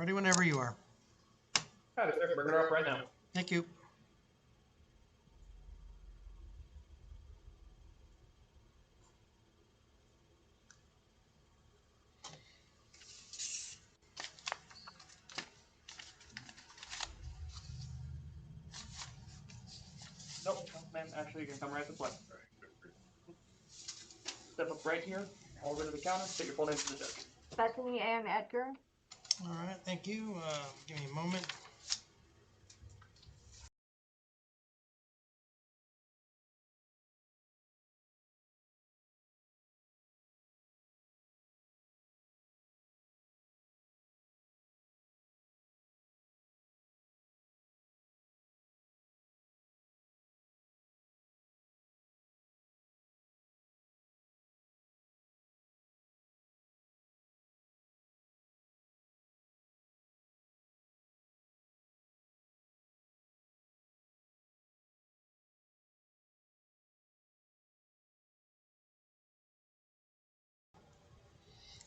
Ready whenever you are. Got it, sir. Bring her up right now. Thank you. Nope, no, ma'am. Actually, you can come right this way. Step up right here, over to the counter, take your full name to the judge. Bethany Ann Edgar. All right, thank you. Give me a moment.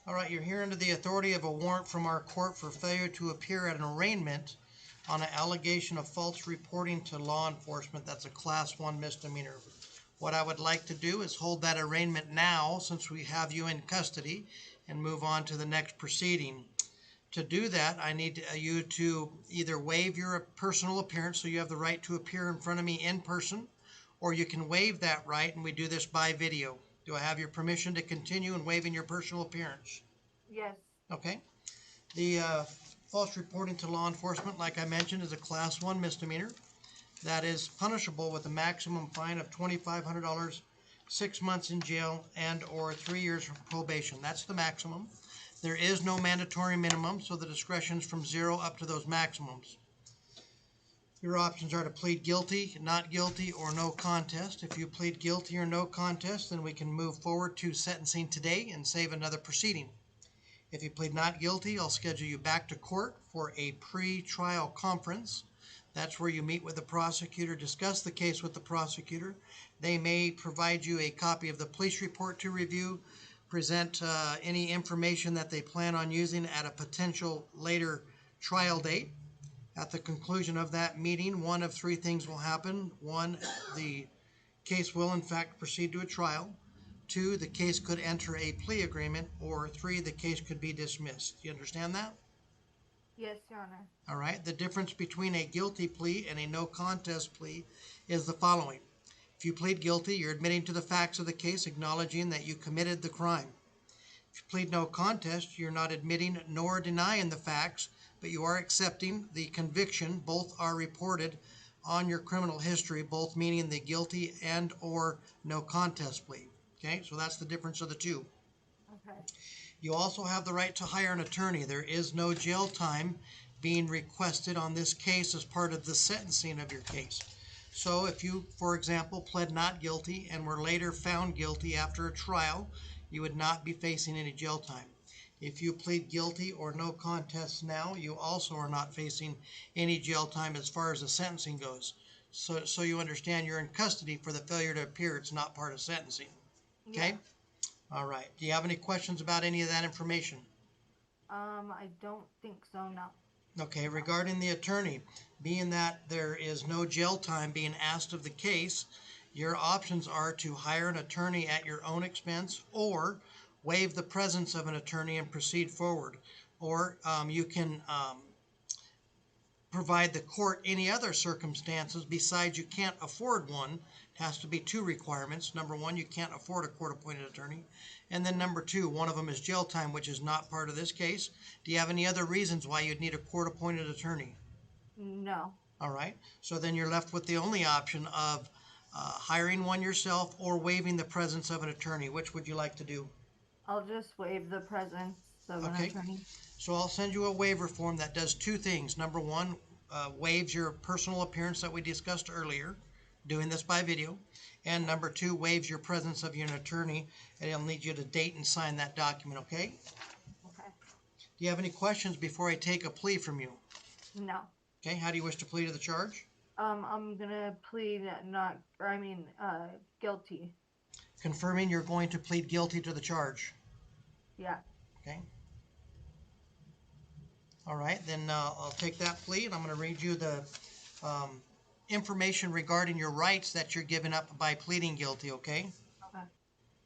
All right, you're here under the authority of a warrant from our court for failure to appear at an arraignment on an allegation of false reporting to law enforcement. That's a Class 1 misdemeanor. What I would like to do is hold that arraignment now, since we have you in custody, and move on to the next proceeding. To do that, I need you to either waive your personal appearance, so you have the right to appear in front of me in person, or you can waive that right, and we do this by video. Do I have your permission to continue in waiving your personal appearance? Yes. Okay. The false reporting to law enforcement, like I mentioned, is a Class 1 misdemeanor that is punishable with a maximum fine of $2,500, 6 months in jail, and or 3 years of probation. That's the maximum. There is no mandatory minimum, so the discretion is from 0 up to those maximums. Your options are to plead guilty, not guilty, or no contest. If you plead guilty or no contest, then we can move forward to sentencing today and save another proceeding. If you plead not guilty, I'll schedule you back to court for a pre-trial conference. That's where you meet with the prosecutor, discuss the case with the prosecutor. They may provide you a copy of the police report to review, present any information that they plan on using at a potential later trial date. At the conclusion of that meeting, one of 3 things will happen. 1, the case will in fact proceed to a trial. 2, the case could enter a plea agreement. Or 3, the case could be dismissed. Do you understand that? Yes, Your Honor. All right. The difference between a guilty plea and a no contest plea is the following. If you plead guilty, you're admitting to the facts of the case, acknowledging that you committed the crime. If you plead no contest, you're not admitting nor denying the facts, but you are accepting the conviction. Both are reported on your criminal history, both meaning the guilty and or no contest plea. Okay, so that's the difference of the two. Okay. You also have the right to hire an attorney. There is no jail time being requested on this case as part of the sentencing of your case. So if you, for example, pled not guilty and were later found guilty after a trial, you would not be facing any jail time. If you plead guilty or no contest now, you also are not facing any jail time as far as the sentencing goes. So you understand you're in custody for the failure to appear. It's not part of sentencing. Okay? Yeah. All right. Do you have any questions about any of that information? I don't think so, no. Okay, regarding the attorney, being that there is no jail time being asked of the case, your options are to hire an attorney at your own expense, or waive the presence of an attorney and proceed forward. Or you can provide the court any other circumstances besides you can't afford one. It has to be 2 requirements. Number 1, you can't afford a court-appointed attorney. And then number 2, one of them is jail time, which is not part of this case. Do you have any other reasons why you'd need a court-appointed attorney? No. All right. So then you're left with the only option of hiring one yourself or waiving the presence of an attorney. Which would you like to do? I'll just waive the presence of an Okay. attorney. So I'll send you a waiver form that does 2 things. Number 1, waives your personal appearance that we discussed earlier, doing this by video. And number 2, waives your presence of your attorney, and it'll need you to date and sign that document, okay? Okay. Do you have any questions before I take a plea from you? No. Okay, how do you wish to plead to the charge? I'm gonna plead guilty. Confirming you're going to plead guilty to the charge. Yeah. Okay. All right, then I'll take that plea, and I'm going to read you the information regarding your rights that you're giving up by pleading guilty, okay? Okay.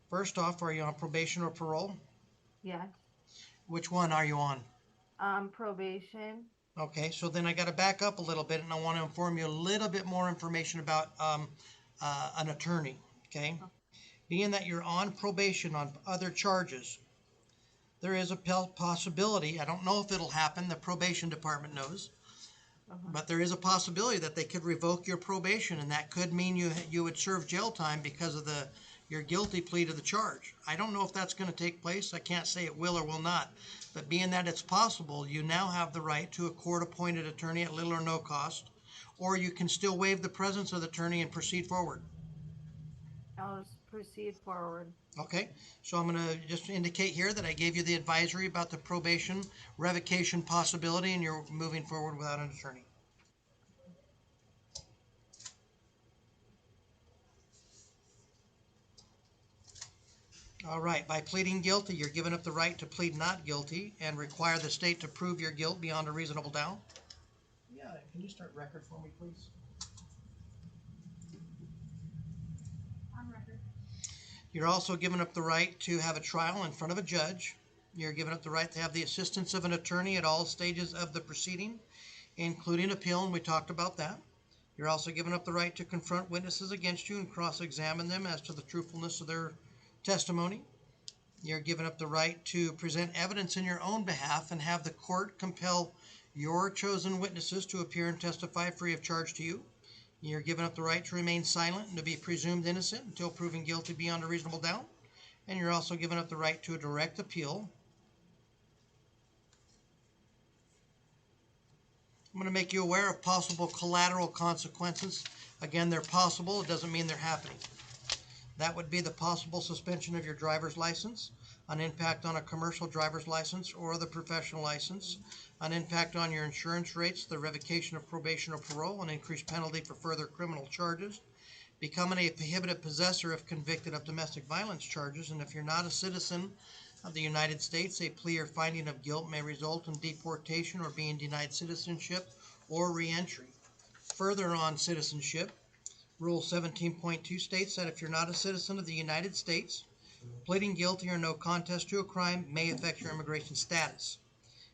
First off, are you on probation or parole? Yes. Which one are you on? Probation. Okay, so then I got to back up a little bit, and I want to inform you a little bit more information about an attorney, okay? Oh. Being that you're on probation on other charges, there is a possibility, I don't know if it'll happen, the probation department knows, but there is a possibility that they could revoke your probation, and that could mean you would serve jail time because of your guilty plea to the charge. I don't know if that's going to take place. I can't say it will or will not. But being that it's possible, you now have the right to a court-appointed attorney at little or no cost, or you can still waive the presence of the attorney and proceed forward. I'll just proceed forward. Okay, so I'm going to just indicate here that I gave you the advisory about the probation revocation possibility, and you're moving forward without an attorney. All right, by pleading guilty, you're giving up the right to plead not guilty and require the state to prove your guilt beyond a reasonable doubt. Yeah, can you start record for me, please? On record. You're also giving up the right to have a trial in front of a judge. You're giving up the right to have the assistance of an attorney at all stages of the proceeding, including appeal, and we talked about that. You're also giving up the right to confront witnesses against you and cross-examine them as to the truthfulness of their testimony. You're giving up the right to present evidence in your own behalf and have the court compel your chosen witnesses to appear and testify free of charge to you. You're giving up the right to remain silent and to be presumed innocent until proven guilty beyond a reasonable doubt. And you're also giving up the right to a direct appeal. I'm going to make you aware of possible collateral consequences. Again, they're possible. It doesn't mean they're happening. That would be the possible suspension of your driver's license, an impact on a commercial driver's license or the professional license, an impact on your insurance rates, the revocation of probation or parole, an increased penalty for further criminal charges, becoming a prohibited possessor if convicted of domestic violence charges, and if you're not a citizen of the United States, a plea or finding of guilt may result in deportation or being denied citizenship or reentry. Further on citizenship, Rule 17.2 states that if you're not a citizen of the United States, pleading guilty or no contest to a crime may affect your immigration status.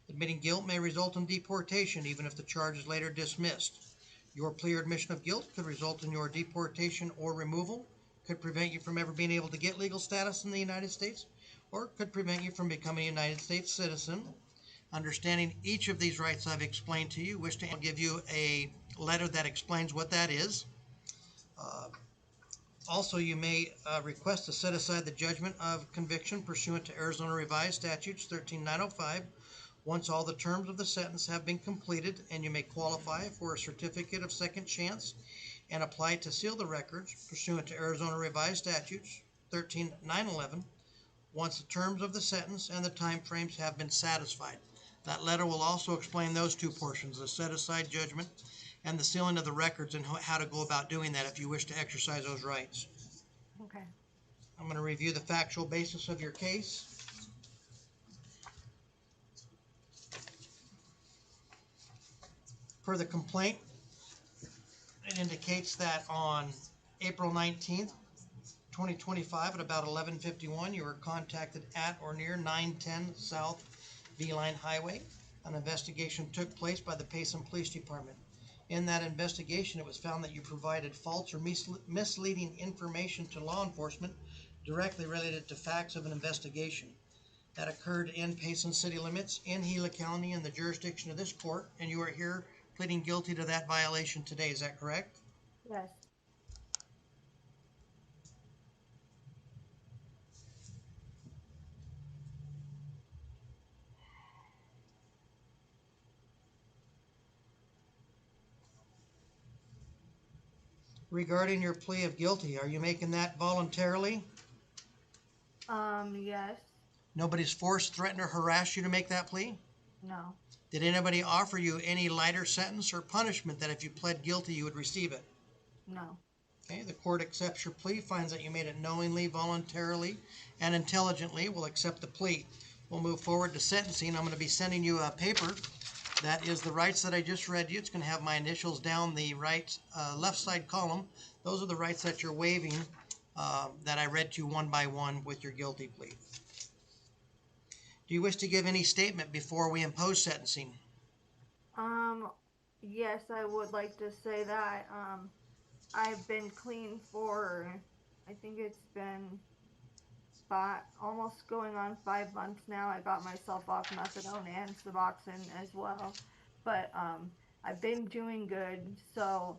Admitting guilt may result in deportation even if the charge is later dismissed. Your plea or admission of guilt could result in your deportation or removal, could prevent you from ever being able to get legal status in the United States, or could prevent you from becoming a United States citizen. Understanding each of these rights I've explained to you, wish to give you a letter that explains what that is. Also, you may request to set aside the judgment of conviction pursuant to Arizona Revised Statutes 13905 once all the terms of the sentence have been completed, and you may qualify for a certificate of second chance and apply to seal the records pursuant to Arizona Revised Statutes 13911 once the terms of the sentence and the time frames have been satisfied. That letter will also explain those two portions, the set-aside judgment and the sealing of the records, and how to go about doing that if you wish to exercise those rights. Okay. I'm going to review the factual basis of your case. Per the complaint, it indicates that on April 19th, 2025 at about 11:51, you were contacted at or near 910 South V-Line Highway. An investigation took place by the Payson Police Department. In that investigation, it was found that you provided false or misleading information to law enforcement directly related to facts of an investigation. That occurred in Payson city limits, in Gila County, in the jurisdiction of this court, and you are here pleading guilty to that violation today. Is that correct? Yes. Regarding your plea of guilty, are you making that voluntarily? Yes. Nobody's forced, threatened, or harassed you to make that plea? No. Did anybody offer you any lighter sentence or punishment that if you pled guilty you would receive it? No. Okay, the court accepts your plea, finds that you made it knowingly, voluntarily, and intelligently, will accept the plea. We'll move forward to sentencing. I'm going to be sending you a paper That is the rights that I just read you. It's going to have my initials down the right, left side column. Those are the rights that you're waiving that I read to you one by one with your guilty plea. Do you wish to give any statement before we impose sentencing? Um, yes, I would like to say that. I've been clean for, I think it's been almost going on 5 months now. I got myself off methadone and Suboxone as well, but I've been doing good, so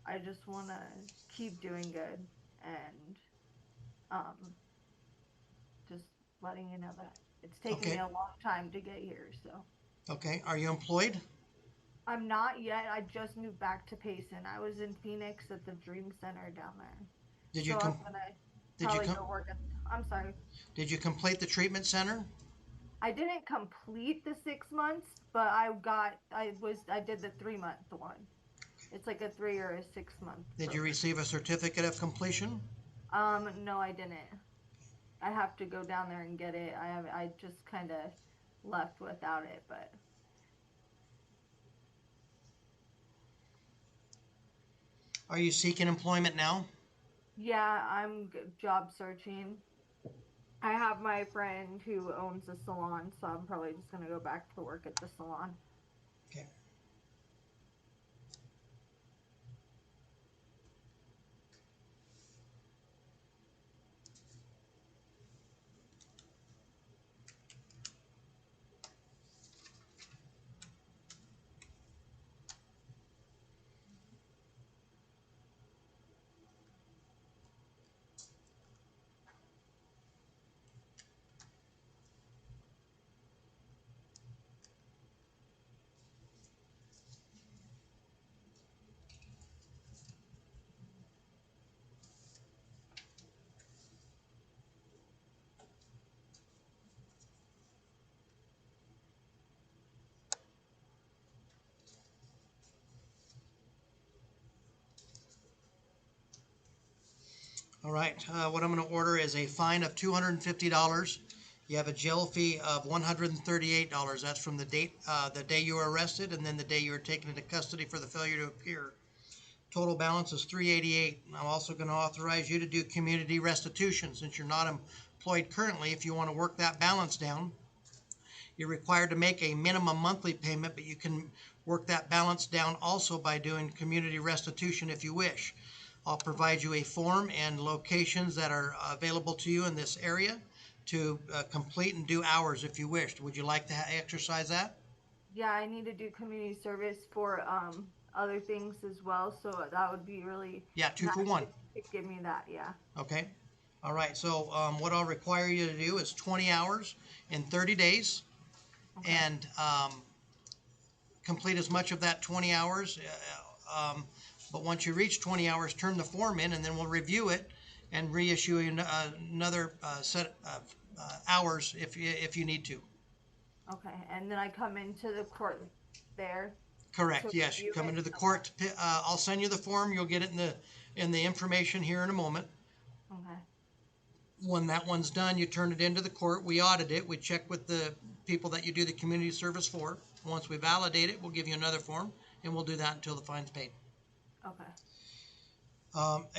I just want to keep doing good and um, just letting you know that it's taken me Okay. a long time to get here. So Okay. Are you employed? I'm not yet. I just moved back to Payson. I was in Phoenix at the Dream Center down there, Did you so I'm com- gonna did you probably com- go work at. I'm sorry. did you complete the treatment center? I didn't complete the 6 months, but I did the 3 month one. It's like a 3 or a 6 month Did you program. receive a certificate of completion? No, I didn't. I have to go down there and get it. I just kind of left without it, but Are you seeking employment now? yeah, I'm job searching. I have my friend who owns a salon, so I'm probably just gonna go back to work at the salon. Okay. All right. What I'm going to order is a fine of $250. You have a jail fee of $138. That's from the day you were arrested, and then the day you were taken into custody for the failure to appear. Total balance is $388. I'm also going to authorize you to do community restitution since you're not employed currently. If you want to work that balance down, you're required to make a minimum monthly payment, but you can work that balance down also by doing community restitution if you wish. I'll provide you a form and locations that are available to you in this area to complete and do hours if you wished. Would you like to exercise that? Yeah, I need to do community service for other things as well, so that would be really Yeah, two nice for one. if you could give me that. Yeah. Okay. All right. So what I'll require you to do is 20 hours in 30 days Okay. and complete as much of that 20 hours. But once you reach 20 hours, turn the form in, and then we'll review it and reissue another set of hours if you need to. Okay, and then I come into the court there to Correct. Yes, you review come it. into the court. I'll send you the form. You'll get it in the information here in a moment. Okay. When that one's done, you turn it into the court. We audit it. We check with the people that you do the community service for. Once we validate it, we'll give you another form, and we'll do that until the fine's paid. Okay.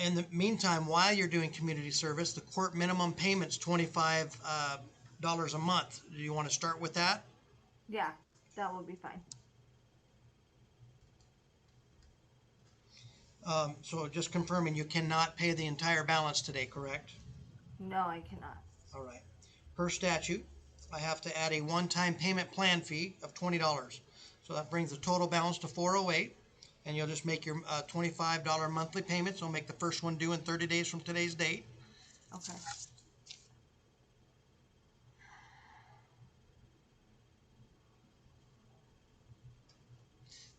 In the meantime, while you're doing community service, the court minimum payment's $25 a month. Do you want to start with that? Yeah, that will be fine. So just confirming, you cannot pay the entire balance today, correct? No, I cannot. All right. Per statute, I have to add a one-time payment plan fee of $20. So that brings the total balance to $408, and you'll just make your $25 monthly payments. I'll make the first one due in 30 days from today's date. Okay.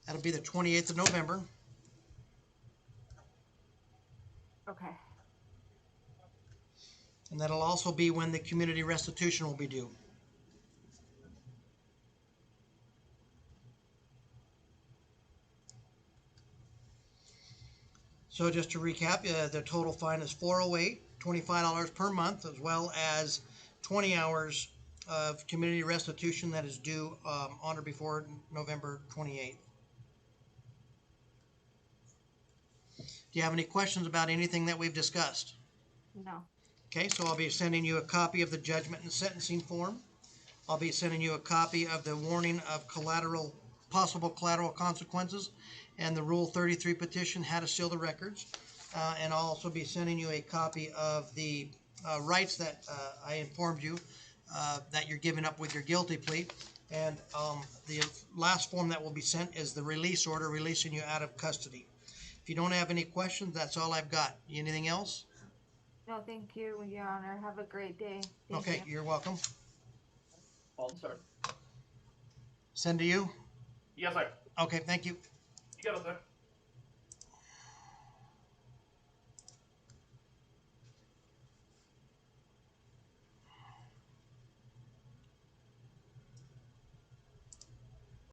That'll be the 28th of November. Okay. And that'll also be when the community restitution will be due. So just to recap, the total fine is $408, $25 per month, as well as 20 hours of community restitution that is due on or before November 28th. Do you have any questions about anything that we've discussed? No. Okay, so I'll be sending you a copy of the judgment and sentencing form. I'll be sending you a copy of the warning of possible collateral consequences and the Rule 33 petition, how to seal the records. And I'll also be sending you a copy of the rights that I informed you that you're giving up with your guilty plea. And the last form that will be sent is the release order releasing you out of custody. If you don't have any questions, that's all I've got. Anything else? No, thank you, Your Honor. Have a great day. Thank Okay, you. you're welcome. All sir. Send to you? Yes, sir. Okay, thank you. You got it, sir.